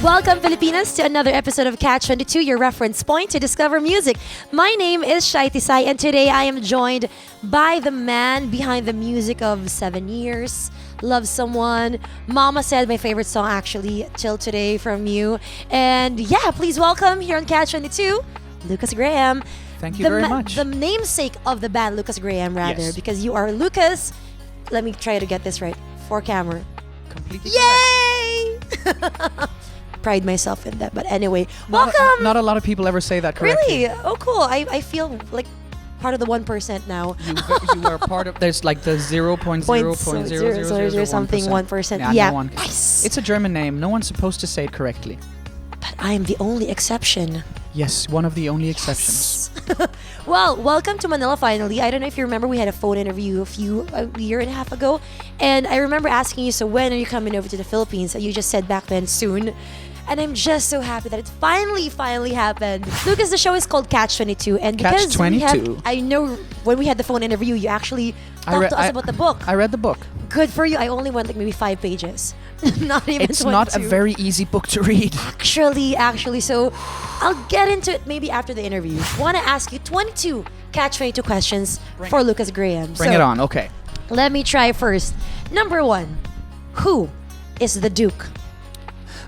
Welcome, Filipinas, to another episode of Catch 22, your reference point to discover music. My name is Shai Tisai, and today I am joined by the man behind the music of 7 Years, Love Someone, Mama Said, my favorite song actually, till today from you. And yeah, please welcome here on Catch 22, Lukas Graham. Thank you very much. The namesake of the band, Lukas Graham, rather, Yes. because you are Lukas. Let me try to get this right. Forchammer. Completely Yay! Pride myself in that. But anyway, welcome. Not a lot of people ever say that correctly. Really? Oh, cool. I feel like part of the 1% now. You are part of. There's like the 0.0.0000 something 1%. Yeah. No one. Nice. It's a German name. No one's supposed to say it correctly. But I am the only exception. Yes, one of the only exceptions. Well, welcome to Manila finally. I don't know if you remember, we had a phone interview a year and a half ago. And I remember asking you, so when are you coming over to the Philippines? And you just said back then, soon. And I'm just so happy that it finally happened. Lucas, the show is called Catch 22. And because Catch 22. I know when we had the phone interview, you actually talked to us about the book. I read the book. Good for you. I only went like maybe 5 pages. Not even It's 22. not a very easy book to read. Actually. So I'll get into it maybe after the interview. Want to ask you 22 Catch 22 questions for Lukas Graham. Bring it on. Okay. Let me try first. Number 1. Who is the Duke?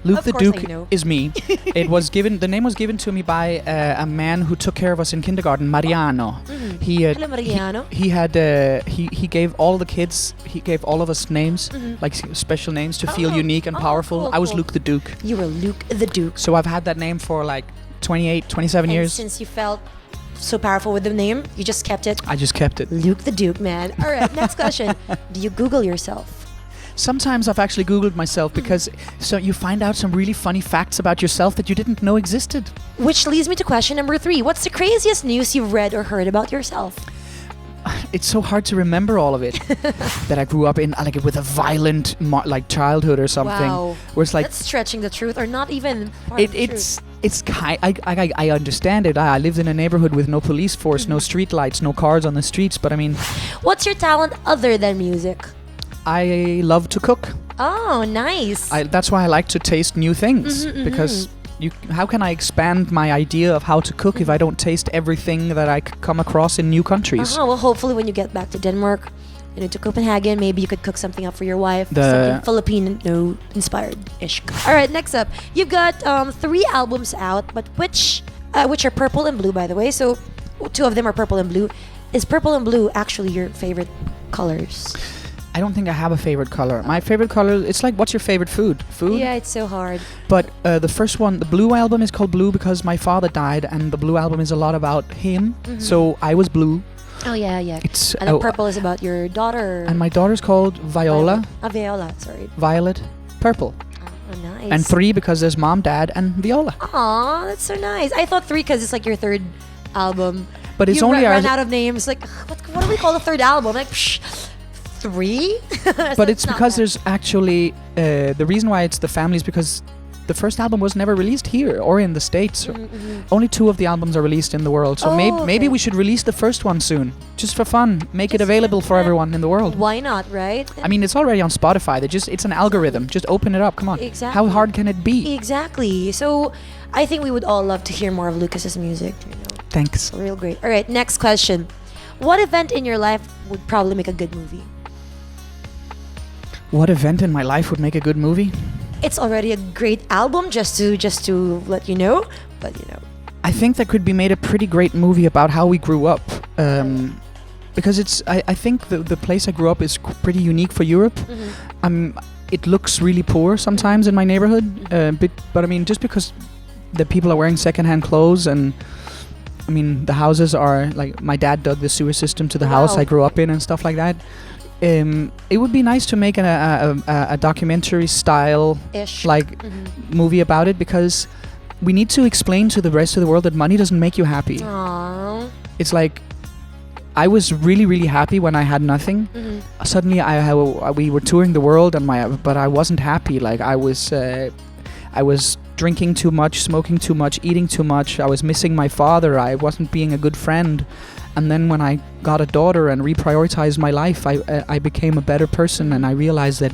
Luke Of the course I Duke know. is me. The name was given to me by a man who took care of us in kindergarten, Mariano. Hello, Mariano. He gave all the kids, he gave all of us names, like special names to feel unique and powerful. cool, I was cool. Luke the Duke. You were Luke the Duke. So I've had that name for like 28, 27 And years. since you felt so powerful with the name, you just kept it. I just kept it. Luke the Duke, man. All right, next question. Do you Google yourself? Sometimes I've actually Googled myself because so you find out some really funny facts about yourself that you didn't know existed. Which leads me to question number 3. What's the craziest news you've read or heard about yourself? It's so hard to remember all of it. That I grew up in like with a violent childhood or something. Wow. Where it's like That's stretching the truth, or not even part of the truth. it's kind. I understand it. I lived in a neighborhood with no police force, no street lights, no cars on the streets. But I mean, What's your talent other than music? I love to cook. Oh, nice. That's why I like to taste new things because how can I expand my idea of how to cook if I don't taste everything that I come across in new countries? Well, hopefully when you get back to Denmark, to Copenhagen, maybe you could cook something up for your wife. Something Filipino inspired-ish. All right, next up. You've got 3 albums out, but which are purple and blue, by the way. So 2 of them are purple and blue. Is purple and blue actually your favorite colors? I don't think I have a favorite color. My favorite color, it's like, what's your favorite food? Food? Yeah, it's so hard. But the first one, the blue album is called Blue because my father died, and the blue album is a lot about him. So I was blue. Oh, yeah. It's And the purple is about your daughter. and my daughter's called Viola. Viola, sorry. Violet, purple. Oh, nice. And 3 because there's mom, dad, and Viola. Aw, that's so nice. I thought 3 because it's like your 3rd album. But it's you only ran our- out of names. Like, what do we call the 3rd album? Like, 3? But it's because there's actually the reason why it's the family is because the first album was never released here or in the States. Only 2 of the albums are released in the world. So maybe we should release the first one soon, just for fun. Make it available for everyone in the world. Why not, right? I mean, it's already on Spotify. It's an algorithm. Just open it up. Come on. Exactly. How hard can it be? Exactly. So I think we would all love to hear more of Lukas's music. Thanks. Real great. All right, next question. What event in your life would probably make a good movie? What event in my life would make a good movie? It's already a great album, just to let you know. But I think that could be made a pretty great movie about how we grew up. Because I think the place I grew up is pretty unique for Europe. It looks really poor sometimes in my neighborhood. But I mean, just because the people are wearing secondhand clothes and I mean, the houses are like, my dad dug the sewer system to the house I grew up in and stuff like that. It would be nice to make a documentary style movie about it because we need to explain to the rest of the world that money doesn't make you happy. Aww. It's like I was really, really happy when I had nothing. Suddenly, we were touring the world, but I wasn't happy. Like I I was drinking too much, smoking too much, eating too much. I was missing my father. I wasn't being a good friend. And then when I got a daughter and reprioritized my life, I became a better person, and I realized that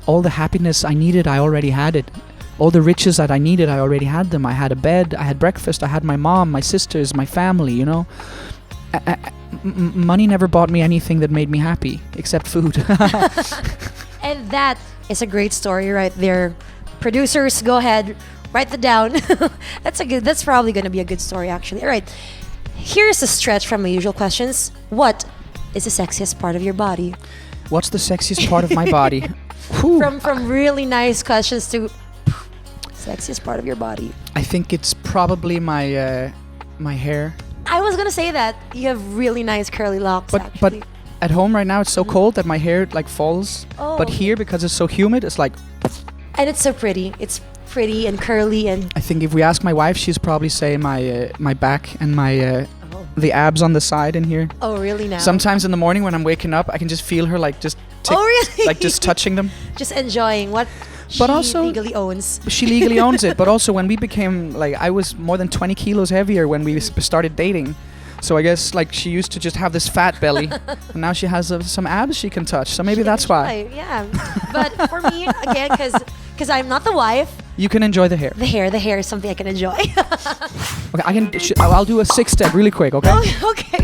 all the happiness I needed, I already had it. All the riches that I needed, I already had them. I had a bed, I had breakfast, I had my mom, my sisters, my family, you know. Money never bought me anything that made me happy, except food. And that is a great story right there. Producers, go ahead, write that down. That's probably going to be a good story, actually. All right. Here's a stretch from my usual questions. What is the sexiest part of your body? What's the sexiest part of my body? Whew. From really nice questions to sexiest part of your body. I think it's probably my my hair. I was gonna say that you have really nice curly locks. But actually. at home right now it's so cold that my hair like falls. Oh. But here, because it's so humid, it's like. And it's so pretty. It's pretty and curly and. I think if we ask my wife, she's probably say my back and my the abs on the side in here. Oh really? Now. Sometimes in the morning when I'm waking up, I can just feel her like just. Oh really? Like just touching them. Just enjoying what. But she also legally owns. She legally owns it. But also when we became like, I was more than 20 kilos heavier when we started dating. So I guess like she used to just have this fat belly, and now she has some abs she can touch. So maybe that's why. Yeah. But for me, again, because I'm not the wife. You can enjoy the hair. The hair is something I can enjoy. Okay, I'll do a 6-step really quick. Okay. Okay.